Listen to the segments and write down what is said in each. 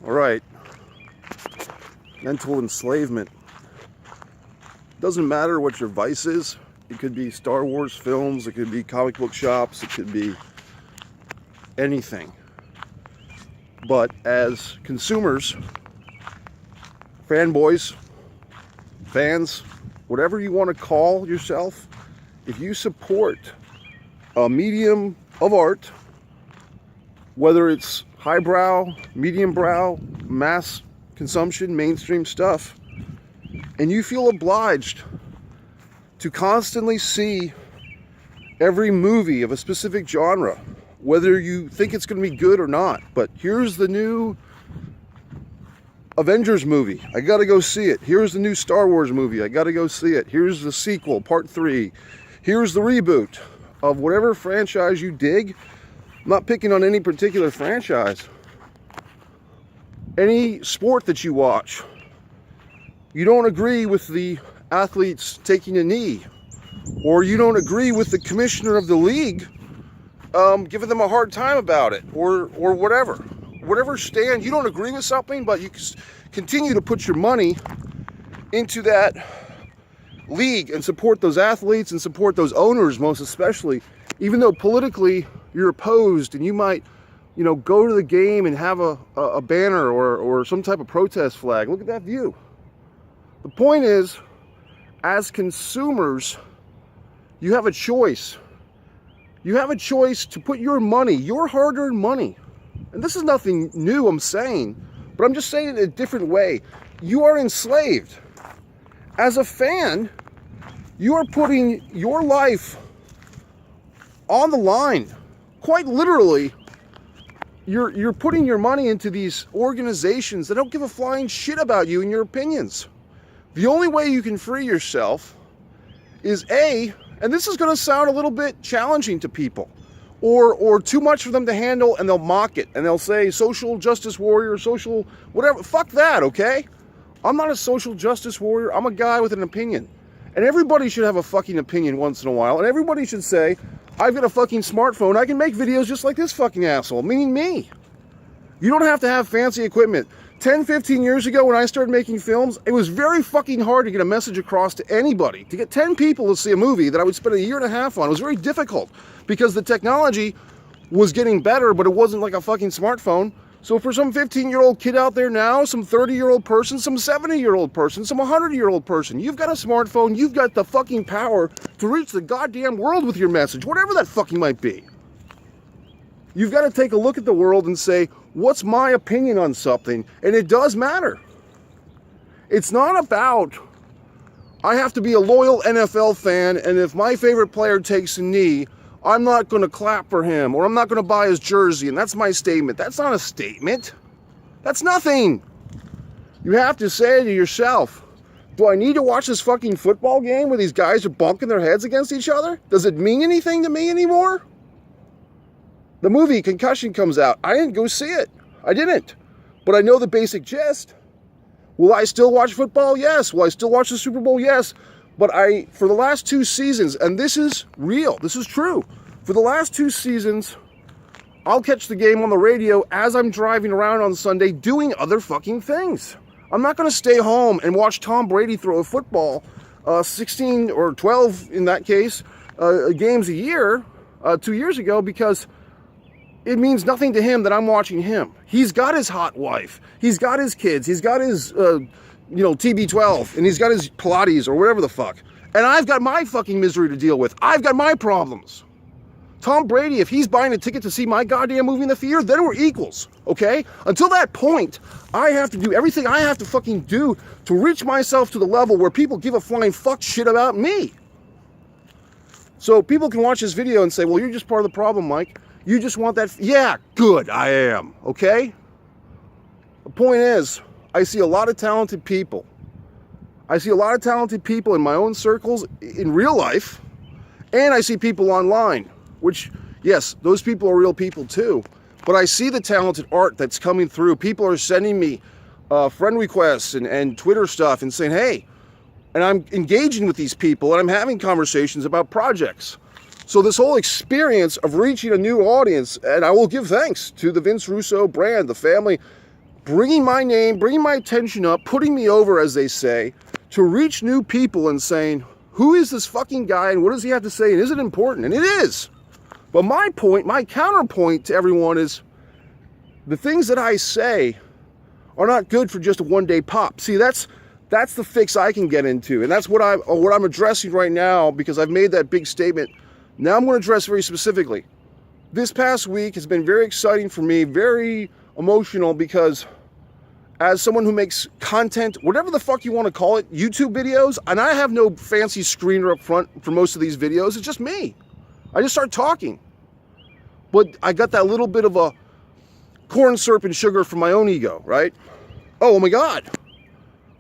All right. Mental enslavement. Doesn't matter what your vice is. It could be Star Wars films. It could be comic book shops. It could be anything. But as consumers, fanboys, fans, whatever you want to call yourself, if you support a medium of art, whether it's highbrow, medium brow, mass consumption, mainstream stuff, and you feel obliged to constantly see every movie of a specific genre, whether you think it's going to be good or not, but here's the new Avengers movie, I gotta go see it. Here's the new Star Wars movie, I gotta go see it. Here's the sequel, part 3. Here's the reboot of whatever franchise you dig. I'm not picking on any particular franchise. Any sport that you watch, you don't agree with the athletes taking a knee, or you don't agree with the commissioner of the league giving them a hard time about it, or whatever stand, you don't agree with something, but you continue to put your money into that league and support those athletes and support those owners, most especially, even though politically you're opposed, and you might, go to the game and have a banner or some type of protest flag. Look at that view. The point is, as consumers, you have a choice. You have a choice to put your money, your hard-earned money, and this is nothing new I'm saying, but I'm just saying it a different way. You are enslaved. As a fan, you are putting your life on the line. Quite literally, you're putting your money into these organizations that don't give a flying shit about you and your opinions. The only way you can free yourself is and this is going to sound a little bit challenging to people, or too much for them to handle, and they'll mock it, and they'll say social justice warrior, social whatever. Fuck that, okay? I'm not a social justice warrior. I'm a guy with an opinion. And everybody should have a fucking opinion once in a while, and everybody should say, I've got a fucking smartphone, I can make videos just like this fucking asshole, meaning me. You don't have to have fancy equipment. 10, 15 years ago when I started making films, it was very fucking hard to get a message across to anybody. To get 10 people to see a movie that I would spend a year and a half on, it was very difficult because the technology was getting better, but it wasn't like a fucking smartphone. So for some 15-year-old kid out there now, some 30-year-old person, some 70-year-old person, some 100-year-old person, you've got a smartphone, you've got the fucking power to reach the goddamn world with your message, whatever that fucking might be. You've got to take a look at the world and say, what's my opinion on something? And it does matter. It's not about, I have to be a loyal NFL fan, and if my favorite player takes a knee, I'm not going to clap for him, or I'm not going to buy his jersey, and that's my statement. That's not a statement. That's nothing. You have to say to yourself, do I need to watch this fucking football game where these guys are bunking their heads against each other? Does it mean anything to me anymore? The movie Concussion comes out. I didn't go see it. I didn't. But I know the basic gist. Will I still watch football? Yes. Will I still watch the Super Bowl? Yes. But for the last 2 seasons, and this is real, this is true, for the last 2 seasons, I'll catch the game on the radio as I'm driving around on Sunday doing other fucking things. I'm not going to stay home and watch Tom Brady throw a football 16 or 12, in that case, games a year, 2 years ago, because it means nothing to him that I'm watching him. He's got his hot wife. He's got his kids. He's got his, TB12. And he's got his Pilates or whatever the fuck. And I've got my fucking misery to deal with. I've got my problems. Tom Brady, if he's buying a ticket to see my goddamn movie in the theater, then we're equals, okay? Until that point, I have to do everything I have to fucking do to reach myself to the level where people give a flying fuck shit about me. So people can watch this video and say, well, you're just part of the problem, Mike. You just want that. Yeah, good, I am, okay? The point is, I see a lot of talented people. I see a lot of talented people in my own circles, in real life, and I see people online, which, yes, those people are real people too. But I see the talented art that's coming through. People are sending me friend requests and Twitter stuff and saying, hey, and I'm engaging with these people and I'm having conversations about projects. So this whole experience of reaching a new audience, and I will give thanks to the Vince Russo brand, the family, bringing my name, bringing my attention up, putting me over, as they say, to reach new people and saying, who is this fucking guy and what does he have to say and is it important? And it is. But my point, my counterpoint to everyone is the things that I say are not good for just a one-day pop. See, that's the fix I can get into, and that's what I'm addressing right now, because I've made that big statement. Now I'm going to address very specifically. This past week has been very exciting for me, very emotional, because as someone who makes content, whatever the fuck you want to call it, YouTube videos, and I have no fancy screener up front for most of these videos, it's just me. I just start talking. But I got that little bit of a corn syrup and sugar from my own ego, right? Oh my God.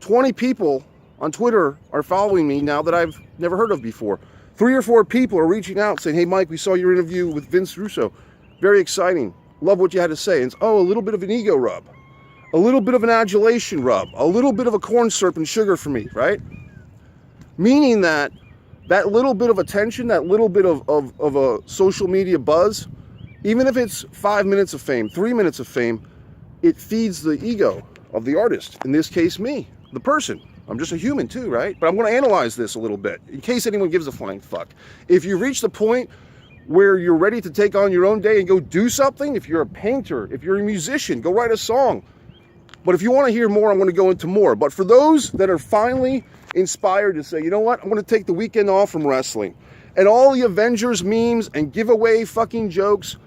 20 people on Twitter are following me now that I've never heard of before. 3 or 4 people are reaching out saying, hey Mike, we saw your interview with Vince Russo. Very exciting. Love what you had to say. And it's, a little bit of an ego rub. A little bit of an adulation rub. A little bit of a corn syrup and sugar for me, right? Meaning that little bit of attention, that little bit of a social media buzz, even if it's 5 minutes of fame, 3 minutes of fame, it feeds the ego of the artist. In this case, me, the person. I'm just a human too, right? But I'm going to analyze this a little bit in case anyone gives a flying fuck. If you reach the point where you're ready to take on your own day and go do something, if you're a painter, if you're a musician, go write a song. But if you want to hear more, I'm going to go into more. But for those that are finally inspired to say, you know what, I'm going to take the weekend off from wrestling, and all the Avengers memes and giveaway fucking jokes,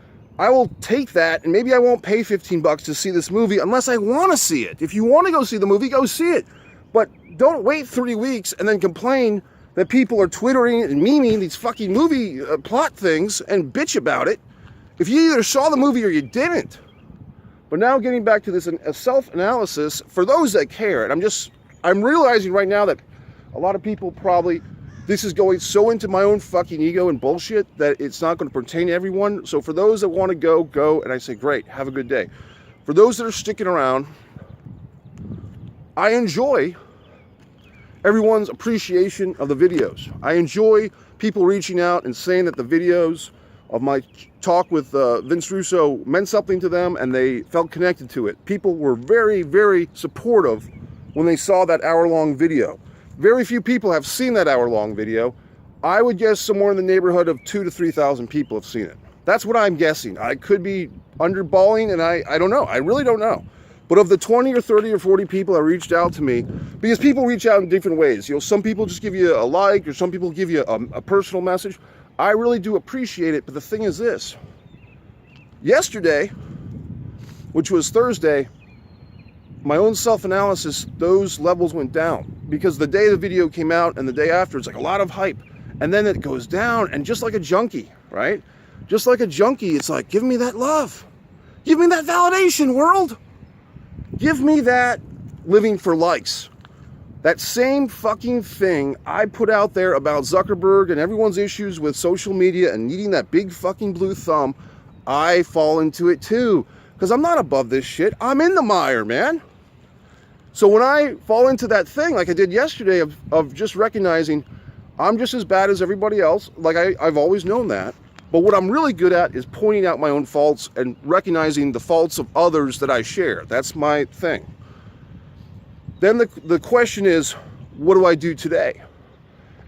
I will take that, and maybe I won't pay $15 to see this movie unless I want to see it. If you want to go see the movie, go see it. But don't wait 3 weeks and then complain that people are twittering and memeing these fucking movie plot things and bitch about it if you either saw the movie or you didn't. But now getting back to this self-analysis, for those that care, and I'm realizing right now that a lot of people probably, this is going so into my own fucking ego and bullshit that it's not going to pertain to everyone. So for those that want to go, and I say, great, have a good day. For those that are sticking around, I enjoy everyone's appreciation of the videos. I enjoy people reaching out and saying that the videos of my talk with Vince Russo meant something to them and they felt connected to it. People were very, very supportive when they saw that hour-long video. Very few people have seen that hour-long video. I would guess somewhere in the neighborhood of 2,000 to 3,000 people have seen it. That's what I'm guessing. I could be underballing, and I don't know. I really don't know. But of the 20 or 30 or 40 people that reached out to me, because people reach out in different ways. You know, some people just give you a like, or some people give you a personal message. I really do appreciate it, but the thing is this. Yesterday, which was Thursday, my own self-analysis, those levels went down. Because the day the video came out and the day after, it's like a lot of hype. And then it goes down, and just like a junkie, right? Just like a junkie, it's like, give me that love. Give me that validation, world. Give me that living for likes. That same fucking thing I put out there about Zuckerberg and everyone's issues with social media and needing that big fucking blue thumb, I fall into it too. Because I'm not above this shit. I'm in the mire, man. So when I fall into that thing, like I did yesterday, of just recognizing I'm just as bad as everybody else, like I've always known that. But what I'm really good at is pointing out my own faults and recognizing the faults of others that I share. That's my thing. Then the question is, what do I do today?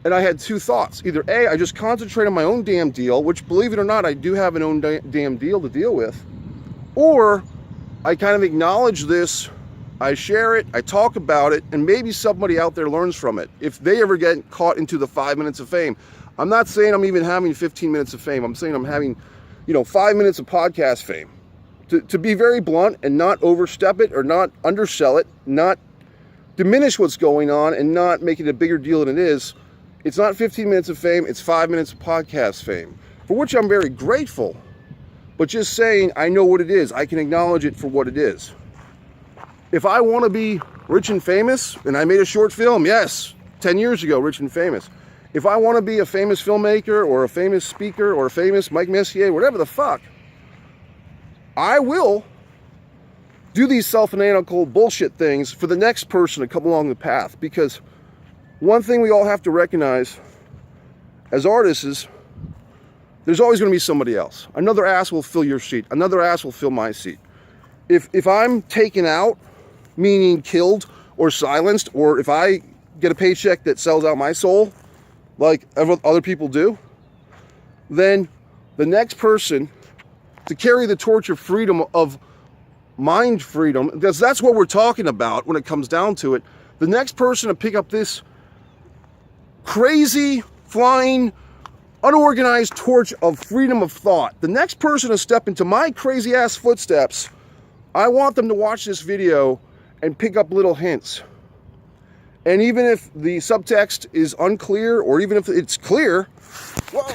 And I had 2 thoughts. Either A, I just concentrate on my own damn deal, which, believe it or not, I do have an own damn deal to deal with. Or I kind of acknowledge this, I share it, I talk about it, and maybe somebody out there learns from it. If they ever get caught into the 5 minutes of fame. I'm not saying I'm even having 15 minutes of fame. I'm saying I'm having, 5 minutes of podcast fame. To be very blunt and not overstep it or not undersell it, not diminish what's going on and not make it a bigger deal than it is. It's not 15 minutes of fame, it's 5 minutes of podcast fame, for which I'm very grateful. But just saying, I know what it is. I can acknowledge it for what it is. If I want to be rich and famous, and I made a short film, yes, 10 years ago, Rich and Famous. If I want to be a famous filmmaker or a famous speaker or a famous Mike Messier, whatever the fuck, I will do these self-analytical bullshit things for the next person to come along the path. Because one thing we all have to recognize as artists is there's always going to be somebody else. Another ass will fill your seat. Another ass will fill my seat. If I'm taken out meaning killed or silenced, or if I get a paycheck that sells out my soul, like other people do, then the next person to carry the torch of freedom, of mind freedom, because that's what we're talking about when it comes down to it, the next person to pick up this crazy, flying, unorganized torch of freedom of thought, the next person to step into my crazy ass footsteps, I want them to watch this video and pick up little hints. And even if the subtext is unclear, or even if it's clear, well,